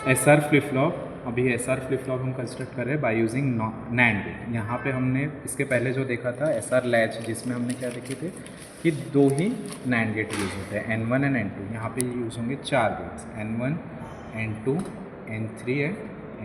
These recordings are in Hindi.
एस आर फ्लिप फ्लॉप, अभी एस आर फ्लिप फ्लॉप हम कंस्ट्रक्ट कर रहे हैं बाय यूजिंग नैंड गेट। यहाँ पे हमने इसके पहले जो देखा था एस आर लैच, जिसमें हमने क्या देखे थे कि दो ही नैंड गेट यूज़ होते हैं, N1 एंड N2। यहाँ पे यूज़ होंगे 4 gets, N1, N2, N3 and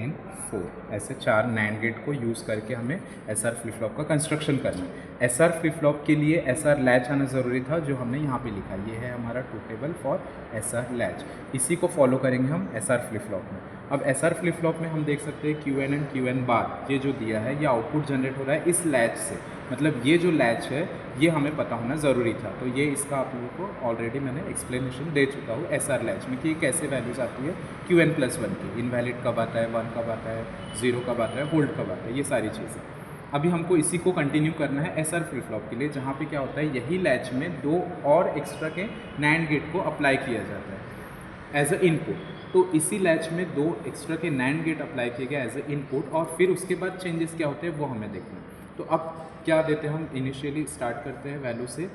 N4। ऐसे 4 नैंड गेट को यूज़ करके हमें एस आर फ्लिप फ्लॉप का कंस्ट्रक्शन करना है। एस आर फ्लिप फ्लॉप के लिए एस आर लैच आना ज़रूरी था, जो हमने यहाँ पे लिखा। ये है हमारा truth table for S R latch. इसी को फॉलो करेंगे हम एस आर फ्लिप फ्लॉप में। अब एस आर फ्लिप फ्लॉप में हम देख सकते हैं QN एंड QN बार, ये जो दिया है ये आउटपुट जनरेट हो रहा है इस लैच से। मतलब ये जो लैच है ये हमें पता होना ज़रूरी था। तो ये इसका आप लोगों को ऑलरेडी मैंने एक्सप्लेनेशन दे चुका हूँ एस आर लैच में कि कैसे वैल्यूज़ आती है QN+1 की। इनवैलिड कब आता है, 1 कब आता है, 0 कब आता है, होल्ड कब आता है, ये सारी चीज़ें। अभी हमको इसी को कंटिन्यू करना है एस आर फ्लिप फ्लॉप के लिए, जहाँ पे क्या होता है यही लैच में 2 और एक्स्ट्रा के नैंड गेट को अप्लाई किया जाता है एज अ इनपुट। तो इसी लैच में 2 एक्स्ट्रा के नैंड गेट अप्लाई किए गए एज अ इनपुट, और फिर उसके बाद चेंजेस क्या होते हैं वो हमें देखना है। तो अब क्या देते हैं हम, इनिशियली स्टार्ट करते हैं वैल्यू से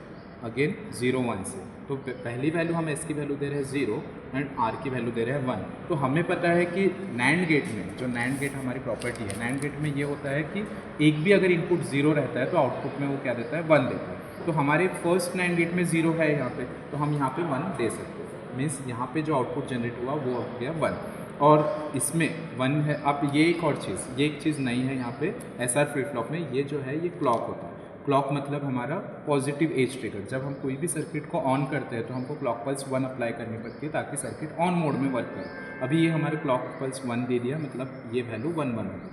अगेन 0 1 से। तो पहली वैल्यू हम S की वैल्यू दे रहे हैं 0 एंड R की वैल्यू दे रहे हैं 1। तो हमें पता है कि नैंड गेट में, जो नैंड गेट हमारी प्रॉपर्टी है, नैंड गेट में ये होता है कि एक भी अगर इनपुट 0 रहता है तो आउटपुट में वो क्या देता है, 1 देता है। तो हमारे फर्स्ट नैंड गेट में 0 है यहाँ पे, तो हम यहाँ पे 1 दे सकते हैं। मीन्स यहाँ पे जो आउटपुट जनरेट हुआ वो हो गया 1, और इसमें 1 है। अब ये एक और चीज़, ये एक चीज़ नहीं है यहाँ पे एस आर फ्लिप फ्लॉप में, ये जो है ये क्लॉक होता है। क्लॉक मतलब हमारा पॉजिटिव एज ट्रिगर। जब हम कोई भी सर्किट को ऑन करते हैं तो हमको क्लॉक पल्स 1 अप्लाई करनी पड़ती है ताकि सर्किट ऑन मोड में वर्क करे। अभी ये हमारे क्लॉक पल्स 1 दे दिया, मतलब ये वैल्यू 1 1 हो गई,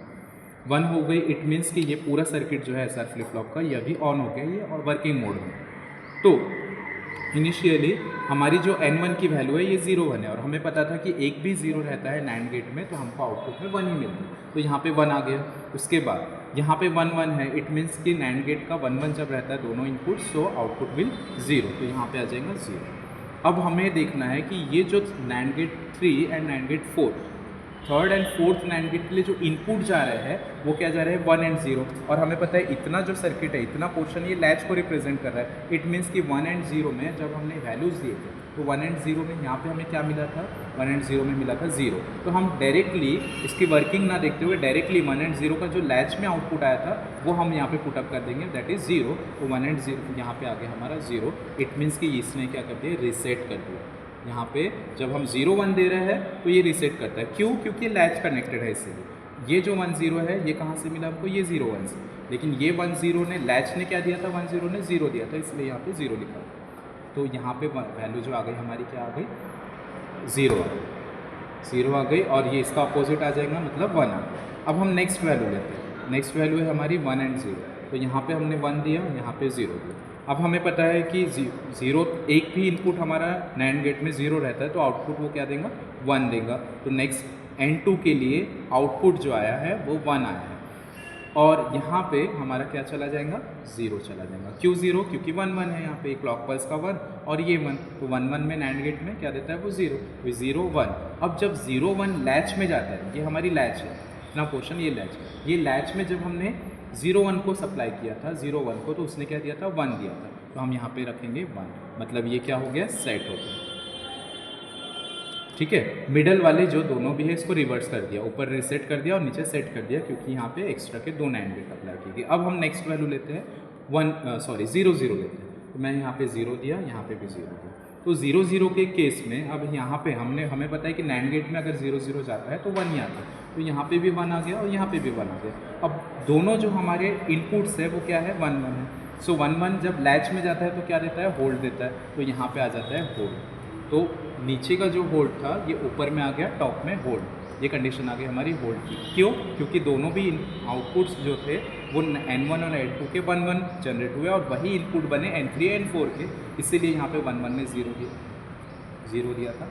1 हो गई। इट मीन्स कि ये पूरा सर्किट जो है एस आर फ्लिप फ्लॉप का ये अभी ऑन हो गया, ये और वर्किंग मोड में। तो इनिशियली हमारी जो N1 की वैल्यू है ये 0 1 है, और हमें पता था कि एक भी 0 रहता है नैंड गेट में तो हमको आउटपुट में 1 ही मिलता है। तो यहाँ पे 1 आ गया। उसके बाद यहाँ पे 1 1 है, इट मीन्स कि नैंड गेट का 1 1 जब रहता है दोनों इनपुट, सो आउटपुट विल 0। तो यहाँ पे आ जाएगा 0। अब हमें देखना है कि ये जो NAND gate 3 and NAND gate 4, third and fourth NAND gate के लिए जो इनपुट जा रहे हैं वो क्या जा रहे हैं, 1 एंड 0। और हमें पता है इतना जो सर्किट है, इतना पोर्शन ये लैच को रिप्रेजेंट कर रहा है। इट मीन्स कि 1 एंड 0 में जब हमने वैल्यूज़ दिए थे तो 1 एंड 0 में यहाँ पे हमें क्या मिला था, 1 एंड 0 में मिला था 0। तो हम डायरेक्टली इसकी वर्किंग ना देखते हुए डायरेक्टली 1 एंड 0 का जो लैच में आउटपुट आया था वो हम यहाँ पे पुटअप कर देंगे, दैट इज़ 0। तो 1 एंड 0 यहाँ पे आ गया हमारा 0। इट मीन्स कि इसने क्या कर दिया, रीसेट कर दिया। यहाँ पे जब हम 0 1 दे रहे हैं तो ये रीसेट करता है। क्यों? क्योंकि लैच कनेक्टेड है इसलिए। ये जो 1 0 है ये कहाँ से मिला हमको, ये 0 1 से। लेकिन ये 1 0 ने, लैच ने क्या दिया था, 1 0 ने 0 दिया था, इसलिए यहाँ पे 0 लिखा। तो यहाँ पे वैल्यू जो आ गई हमारी क्या आ गई, 0 आ गई, 0 आ गई। और ये इसका अपोजिट आ जाएगा, मतलब 1 आ गया। अब हम नेक्स्ट वैल्यू लेते हैं। नेक्स्ट वैल्यू है हमारी 1 एंड 0। तो यहाँ पे हमने 1 दिया, यहाँ पे 0 दिया। अब हमें पता है कि 0, एक भी इनपुट हमारा नैंड गेट में 0 रहता है तो आउटपुट वो क्या देगा, 1 देगा। तो नेक्स्ट N2 के लिए आउटपुट जो आया है वो 1 आया है, और यहाँ पे हमारा क्या चला जाएगा, 0 चला जाएगा। क्यों 0? क्योंकि 1 1 है यहाँ पे, क्लॉक पल्स का 1 और ये 1। तो 1 1 में नैंड गेट में क्या देता है वो 0, तो 0 1। अब जब 0 1 लैच में जाता है, ये हमारी लैच है, इतना पोर्शन ये लैच है। ये लैच में जब हमने 0 1 को सप्लाई किया था, 0 1 को, तो उसने क्या दिया था, 1 दिया था। तो हम यहाँ पे रखेंगे 1, मतलब ये क्या हो गया, सेट हो गया। ठीक है। मिडल वाले जो दोनों भी है इसको रिवर्स कर दिया, ऊपर रीसेट कर दिया और नीचे सेट कर दिया, क्योंकि यहाँ पे एक्स्ट्रा के 2 नैंड गेट अप्लाई की गई। अब हम नेक्स्ट वैल्यू लेते हैं 0 0 लेते हैं। तो मैं यहाँ पे 0 दिया, यहाँ पे भी 0 दिया। तो 0 0 के केस में अब यहाँ पे हमें पता है कि नैंड गेट में अगर 0 0 जाता है तो 1 ही आता है। तो यहाँ पे भी 1 आ गया और यहाँ पे भी 1 आ गया। अब दोनों जो हमारे इनपुट्स है वो क्या है, 1 1 है। सो 1 1 जब लैच में जाता है तो क्या देता है, होल्ड देता है। तो यहाँ पे आ जाता है होल्ड। तो नीचे का जो होल्ड था ये ऊपर में आ गया, टॉप में होल्ड। ये कंडीशन आ गई हमारी होल्ड की। क्यों? क्योंकि दोनों भी आउटपुट्स जो थे वो N1 और N2 के 1 1 जनरेट हुए और वही इनपुट बने N3 N4 के, इसीलिए यहाँ पे 1 1 में 0 दिया था।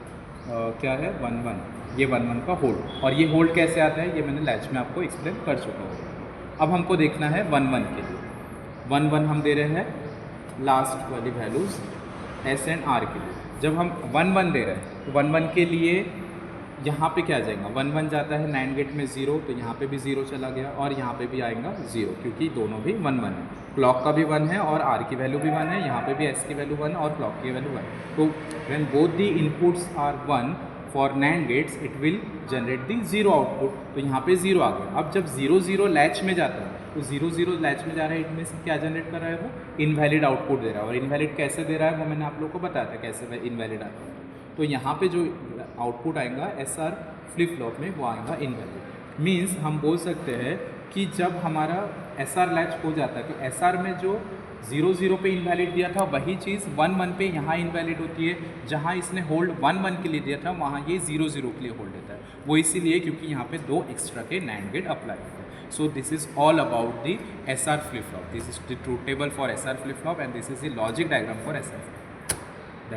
क्या है, 1 1, ये 1 1 का होल्ड। और ये होल्ड कैसे आता है ये मैंने लैच में आपको एक्सप्लेन कर चुका हूँ। अब हमको देखना है 1 1 के लिए। 1 1 हम दे रहे हैं लास्ट वाली वैल्यूज़ S एंड R के लिए। जब हम 1 1 दे रहे हैं तो 1 1 के लिए यहाँ पे क्या आ जाएगा, 1 1 जाता है नैंड गेट में 0, तो यहाँ पे भी 0 चला गया और यहाँ पे भी आएगा 0, क्योंकि दोनों भी 1 1 है। क्लॉक का भी 1 है और R की वैल्यू भी 1 है, यहाँ पे भी S की वैल्यू 1 और क्लॉक की वैल्यू 1। तो when both the inputs are 1 for NAND gates it will generate the zero output, तो यहाँ पे जीरो आ गया। अब जब जीरो जीरो लैच में जाता है तो जीरो जीरो लैच में जा रहा है, इट मीन्स क्या जनरेट कर रहा है, वो इनवैलिड आउटपुट दे रहा है। और इनवैलिड कैसे दे रहा है वो मैंने आप लोग को बताया था कैसे इनवैलिड आता है। तो यहाँ पे जो आउटपुट आएगा SR फ्लिप फ्लॉप में वो आएगा इनवैलिड। मीन्स हम बोल सकते हैं कि जब हमारा SR लैच हो जाता है तो SR में जो 0 0 पे इनवैलिड दिया था वही चीज़ 1 1 पे यहाँ इनवैलिड होती है। जहाँ इसने होल्ड 1 1 के लिए दिया था वहाँ ये 0 0 के लिए होल्ड देता है। वो इसीलिए क्योंकि यहाँ पे 2 एक्स्ट्रा के नैंड गेट अप्लाई होते हैं। So this is all about the SR flip flop. This is the truth table for SR flip flop and this is the logic diagram for SR।